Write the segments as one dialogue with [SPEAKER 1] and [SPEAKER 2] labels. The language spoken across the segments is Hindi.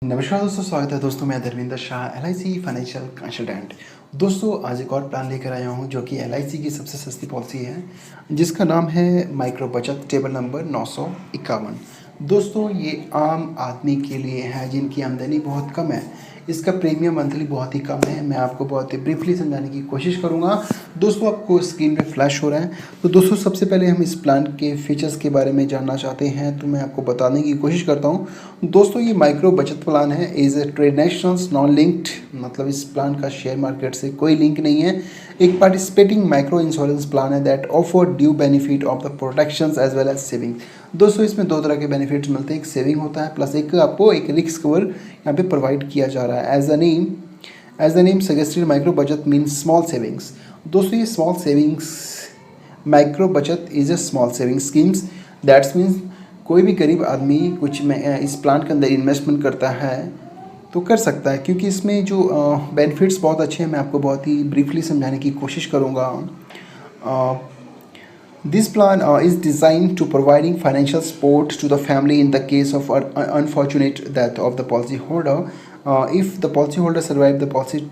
[SPEAKER 1] नमस्कार दोस्तों, स्वागत है दोस्तों। मैं Dharmendra Shah, LIC financial consultant. दोस्तों आज एक और प्लान लेकर आया हूं जो कि LIC की सबसे सस्ती पॉलिसी है, जिसका नाम है माइक्रो बचत, टेबल नंबर 951। दोस्तों ये आम आदमी के लिए है जिनकी आमदनी बहुत कम है। इसका प्रीमियम मंथली बहुत ही कम है। मैं आपको बहुत ही ब्रीफली समझाने की कोशिश करूंगा। दोस्तों आपको स्क्रीन पे फ्लैश हो रहा है। तो दोस्तों सबसे पहले हम इस प्लान के फीचर्स के बारे में जानना चाहते हैं, तो मैं आपको बताने की कोशिश करता हूं। दोस्तों ये माइक्रो बचत प्लान है, is a transactions non linked, मतलब इस प्लान का शेयर मार्केट से कोई लिंक नहीं है। एक पार्टिसिपेटिंग माइक्रो इंश्योरेंस प्लान है that offer due benefit of the protections as well as saving. दोस्तों इसमें दो तरह के बेनिफिट्स मिलते हैं, एक सेविंग होता है प्लस एक आपको एक रिस्क कवर यहाँ पे प्रोवाइड किया जा रहा है। As the name suggested, micro बचत मीन्स स्मॉल सेविंग्स। दोस्तों ये स्मॉल सेविंग्स, माइक्रो बचत is a small saving schemes, that's means कोई भी गरीब आदमी कुछ में इस प्लान के अंदर इन्वेस्टमेंट करता है तो कर सकता है, क्योंकि इसमें जो बेनिफिट्स बहुत अच्छे हैं। मैं आपको बहुत ही ब्रीफली समझाने की कोशिश करूँगा। This plan is designed to providing financial support to the family in the case of unfortunate death of the policyholder. If the policyholder survived the policy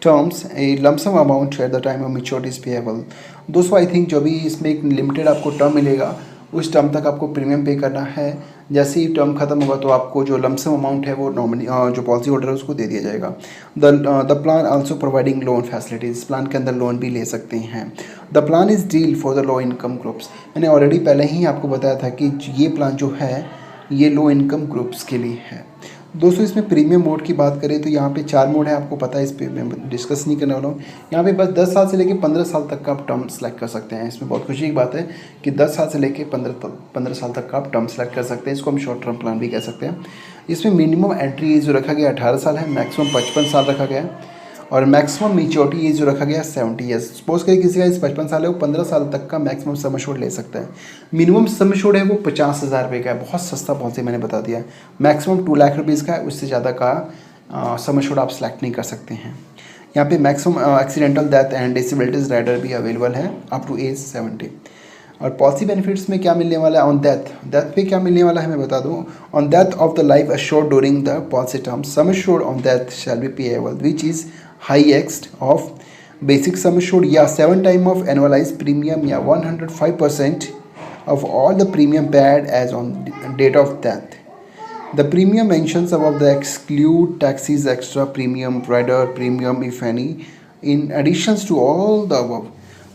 [SPEAKER 1] terms, a lump sum amount at the time of maturity is payable. दोस्तों आई थिंक जो भी इसमें एक लिमिटेड आपको टर्म मिलेगा, उस टर्म तक आपको प्रीमियम पे करना है। जैसे ही टर्म खत्म होगा तो आपको जो लमसम अमाउंट है वो नॉमिनी जो पॉलिसी होल्डर है उसको दे दिया जाएगा। The plan also providing loan facilities, plan के अंदर लोन भी ले सकते हैं। The plan is deal for the low income groups. मैंने ऑलरेडी पहले ही आपको बताया था कि ये प्लान जो है ये लो इनकम ग्रुप्स के लिए है। दोस्तों इसमें प्रीमियम मोड की बात करें तो यहाँ पे 4 मोड है, आपको पता है, इस पर मैं डिस्कस नहीं करने वाला हूँ। यहाँ पे बस 10 साल से लेकर 15 साल तक का आप टर्म सेलेक्ट कर सकते हैं। इसमें बहुत खुशी की बात है कि 10 साल से लेकर 15 साल तक का आप टर्म सेलेक्ट कर सकते हैं। इसको हम शॉर्ट टर्म प्लान भी कह सकते हैं। इसमें मिनिमम एंट्री एज जो रखा गया 18 साल है, मैक्सिमम 55 साल रखा गया है, और मैक्सिमम मेच्योरिटी एज जो रखा गया 70 ईयर्स। सपोज करें किसी का इस 55 साल है, वो 15 साल तक का मैक्सिमम सम एश्योर्ड ले सकता है। मिनिमम सम एश्योर्ड है वो 50,000 रुपये का है, बहुत सस्ता पॉलिसी मैंने बता दिया है। मैक्सिमम 2 लाख रुपीज़ का है, उससे ज़्यादा का सम एश्योर्ड आप सेलेक्ट नहीं कर सकते हैं। यहाँ पे maximum accidental death and disabilities rider भी अवेलेबल है अप टू एज 70। और पॉलिसी बेनिफिट्स में क्या मिलने वाला है, ऑन डेथ पे क्या मिलने वाला है मैं बता दूं। On death of the life assured during the policy term, sum assured on death shall be payable which is highest of basic sum assured या 7 टाइम ऑफ एनुअलाइज प्रीमियम या 105% of all the premium paid as on date of death. The premium mentions above the exclude taxes, extra premium, rider premium if any, in additions to all the above.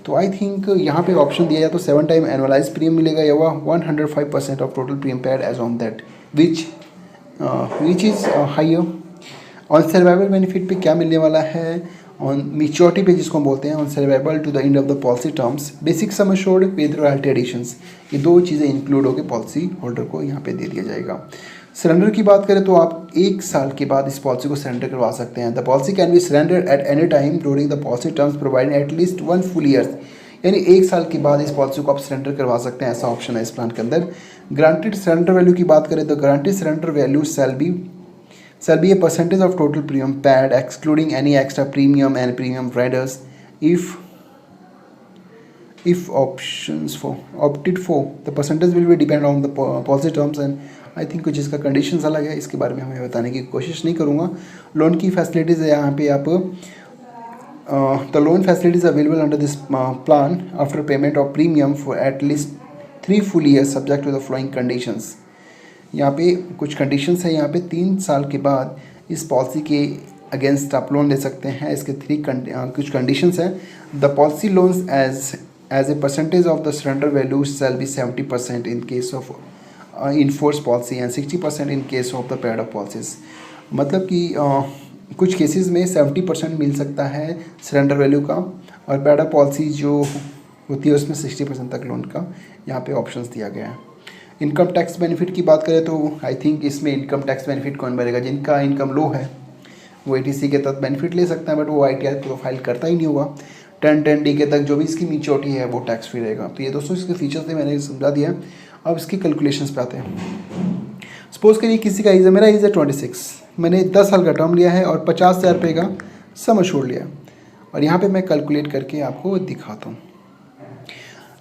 [SPEAKER 1] तो आई थिंक यहाँ पे ऑप्शन दिया जाए तो 7 टाइम एनुअलाइज प्रीमियम मिलेगा या 105% of total premium paid as on that which is higher. On survival benefit पे क्या मिलने वाला है, ऑन मेच्योरिटी पे जिसको हम बोलते हैं, on survival to the end of the policy terms, basic sum assured with royalty additions, ये 2 चीज़ें इंक्लूड होकर पॉलिसी होल्डर को यहाँ पे दे दिया जाएगा। सरेंडर की बात करें तो आप 1 साल के बाद इस पॉलिसी को सरेंडर करवा सकते हैं। The policy can be surrender at any time during the policy terms providing at least 1 full years, यानी 1 साल के बाद इस पॉलिसी को आप सरेंडर करवा सकते हैं, ऐसा ऑप्शन है इस प्लान के अंदर। ग्रांटेड सरेंडर वैल्यू की बात करें तो granted surrender value shall be a percentage of total premium paid excluding any extra premium and premium riders if options for opted for, the percentage will be depend on the policy terms and I think कुछ इसका कंडीशंस अलग है, इसके बारे में हमें बताने की कोशिश नहीं करूँगा। लोन की फैसिलिटीज़ है यहाँ पे आप the loan facilities available under this plan after payment of premium for at least 3 full years subject to the following conditions। यहाँ पे कुछ कंडीशंस है। यहाँ पे 3 साल के बाद इस पॉलिसी के अगेंस्ट आप लोन ले सकते हैं। इसके कुछ कंडीशंस हैं। The policy loans as a percentage of the surrender value shall be 70% in case of inforce policy and 60% in case of the paid off policies. मतलब कि कुछ केसेस में 70% मिल सकता है सरेंडर वैल्यू का, और पेड ऑफ पॉलिसी जो होती है उसमें 60% तक लोन का यहाँ पे ऑप्शंस दिया गया है। इनकम टैक्स बेनिफिट की बात करें तो आई थिंक इसमें इनकम टैक्स बेनिफिट कौन भरेगा, जिनका इनकम लो है वो ATC के तहत बेनिफिट ले सकता है, बट वो ITR प्रोफाइल करता ही नहीं होगा। 10D के तक जो भी इसकी मेच्योरिटी है वो टैक्स फ्री रहेगा। तो ये दोस्तों इसके फीचर्स थे, मैंने समझा दिया। अब इसकी कैलकुलेशंस पे आते हैं। सपोज करिए किसी का एज है, मेरा एज है 26, मैंने 10 साल का टर्म लिया है और 50,000 रुपये का सम एश्योर्ड लिया, और यहाँ पर मैं कैलकुलेट करके आपको दिखाता हूँ।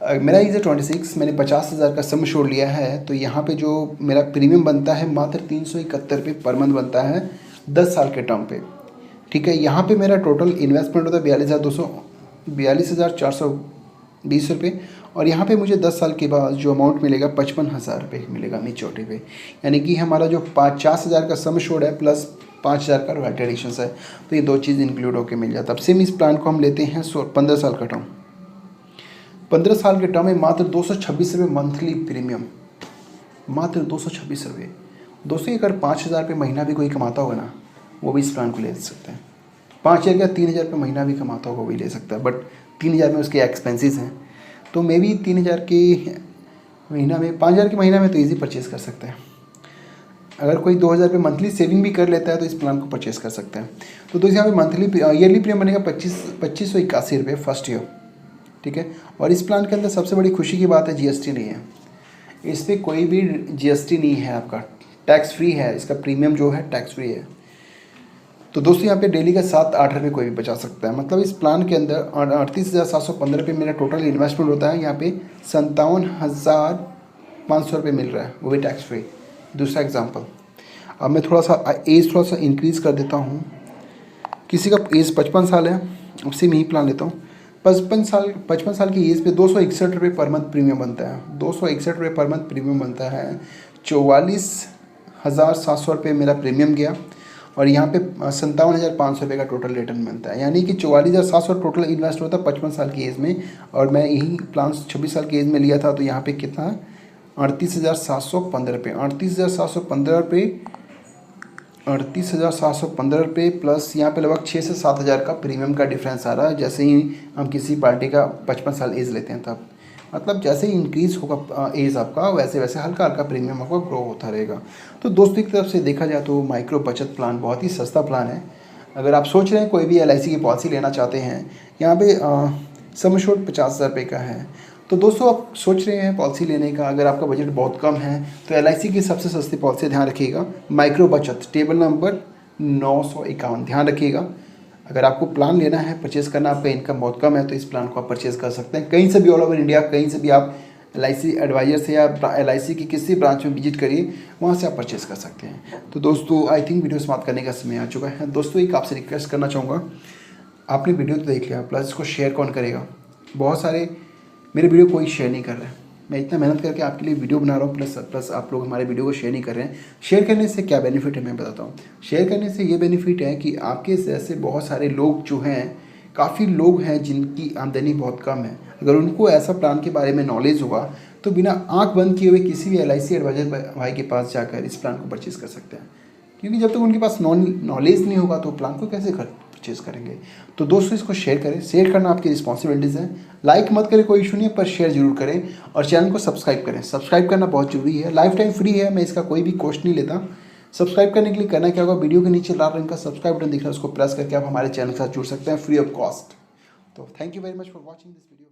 [SPEAKER 1] मेरा एज है 26, मैंने 50,000 का सम श्योर लिया है, तो यहाँ पे जो मेरा प्रीमियम बनता है मात्र 371 रुपये पर मंथ बनता है 10 साल के टर्म पे। ठीक है, यहाँ पे मेरा टोटल इन्वेस्टमेंट होता है 42,420 रुपये, और यहाँ पे मुझे 10 साल के बाद जो अमाउंट मिलेगा 55,000 रुपये मिलेगा मेच्योरिटी पे। यानी कि हमारा जो 50,000 का सम श्योर है प्लस 5,000 का रॉयल्टी एडिशंस है, तो ये दो चीज़ इंक्लूड होकर मिल जाता है। अब सेम इस प्लान को हम लेते हैं 15 साल का टर्म। 15 साल के टर्म में मात्र 226 रुपये मंथली प्रीमियम, मात्र 226 रुपये। दोस्तों अगर 5,000 रुपये महीना भी कोई कमाता होगा ना, वो भी इस प्लान को ले सकते हैं। 5,000 या 3,000 रुपये महीना भी कमाता होगा वो भी ले सकता है, बट 3,000 में उसके एक्सपेंसेस हैं, तो मे भी 3,000 के महीना में, 5,000 के महीना में तो ईजी परचेज़ कर सकते हैं। अगर कोई 2,000 रुपये मंथली सेविंग भी कर लेता है तो इस प्लान को परचेज़ कर सकते हैं। तो दोस्तों यहाँ पे मंथली ईयरली प्रीमियम बनेगा 2581 रुपये फर्स्ट ईयर। ठीक है, और इस प्लान के अंदर सबसे बड़ी खुशी की बात है जीएसटी नहीं है, इस पर कोई भी जीएसटी नहीं है, आपका टैक्स फ्री है, इसका प्रीमियम जो है टैक्स फ्री है। तो दोस्तों यहाँ पे डेली का 7-8 रुपये कोई भी बचा सकता है। मतलब इस प्लान के अंदर 38,715 रुपये मेरा टोटल इन्वेस्टमेंट होता है, यहाँ पे 57,500 रुपये मिल रहा है, वो भी टैक्स फ्री। दूसरा एग्जांपल, अब मैं थोड़ा सा इंक्रीज़ कर देता हूँ। किसी का एज 55 साल है, उससे मैं ही प्लान लेता हूँ। 55 साल की एज पे 261 रुपये पर मंथ प्रीमियम बनता है, 261 रुपये पर मंथ प्रीमियम बनता है। 44,700 रुपये मेरा प्रीमियम गया, और यहाँ पे 57,500 रुपये का टोटल रिटर्न बनता है। यानी कि 44,700 टोटल इन्वेस्ट होता है 55 साल की एज में, और मैं यही प्लान 26 साल की एज में लिया था, तो यहाँ पे कितना 38,715 रुपये, 38,715 रुपये प्लस यहाँ पे लगभग 6 से 7,000 का प्रीमियम का डिफरेंस आ रहा है। जैसे ही हम किसी पार्टी का 55 साल एज लेते हैं, तब मतलब जैसे ही इंक्रीज़ होगा एज आपका, वैसे वैसे हल्का हल्का प्रीमियम आपका ग्रो होता रहेगा। तो दोस्तों की तरफ से देखा जाए तो माइक्रो बचत प्लान बहुत ही सस्ता प्लान है। अगर आप सोच रहे हैं कोई भी LIC की पॉलिसी लेना चाहते हैं, यहाँ पे सम एश्योर्ड 50,000 रुपये का है। तो दोस्तों आप सोच रहे हैं पॉलिसी लेने का, अगर आपका बजट बहुत कम है तो LIC की सबसे सस्ती पॉलिसी ध्यान रखिएगा, माइक्रो बचत, टेबल नंबर 951 ध्यान रखिएगा। अगर आपको प्लान लेना है, परचेज़ करना, आपका इनकम बहुत कम है, तो इस प्लान को आप परचेज़ कर सकते हैं। कहीं से भी ऑल ओवर इंडिया, कहीं से भी आप LIC एडवाइजर से या LIC की किसी ब्रांच में विजिट करिए, वहाँ से आप परचेज़ कर सकते हैं। तो दोस्तों आई थिंक वीडियो समाप्त करने का समय आ चुका है। दोस्तों एक आपसे रिक्वेस्ट करना चाहूँगा, आपने वीडियो तो देख लिया, प्लस इसको शेयर कौन करेगा? बहुत सारे मेरे वीडियो कोई शेयर नहीं कर रहा है। मैं इतना मेहनत करके आपके लिए वीडियो बना रहा हूँ, प्लस आप लोग हमारे वीडियो को शेयर नहीं कर रहे हैं। शेयर करने से क्या बेनिफिट है मैं बताता हूँ। शेयर करने से ये बेनिफिट है कि आपके जैसे बहुत सारे लोग जो हैं, काफ़ी लोग हैं जिनकी आमदनी बहुत कम है, अगर उनको ऐसा प्लान के बारे में नॉलेज होगा तो बिना आँख बंद किए हुए किसी भी LIC एडवाइजर भाई के पास जाकर इस प्लान को परचेज़ कर सकते हैं। क्योंकि जब तक उनके पास नॉलेज नहीं होगा तो प्लान को कैसे परचेज़ करेंगे। तो दोस्तों इसको शेयर करें, शेयर करना आपकी रिस्पॉन्सिबिलिटीज़ है। लाइक मत करें, कोई इशू नहीं है, पर शेयर जरूर करें, और चैनल को सब्सक्राइब करें। सब्सक्राइब करना बहुत जरूरी है, लाइफ टाइम फ्री है, मैं इसका कोई भी कॉस्ट नहीं लेता। सब्सक्राइब करने के लिए करना क्या होगा, वीडियो के नीचे लाल रंग का सब्सक्राइब बटन दिख रहा है, उसको प्रेस करके आप हमारे चैनल के साथ जुड़ सकते हैं फ्री ऑफ कॉस्ट। तो thank you very much for watching this video.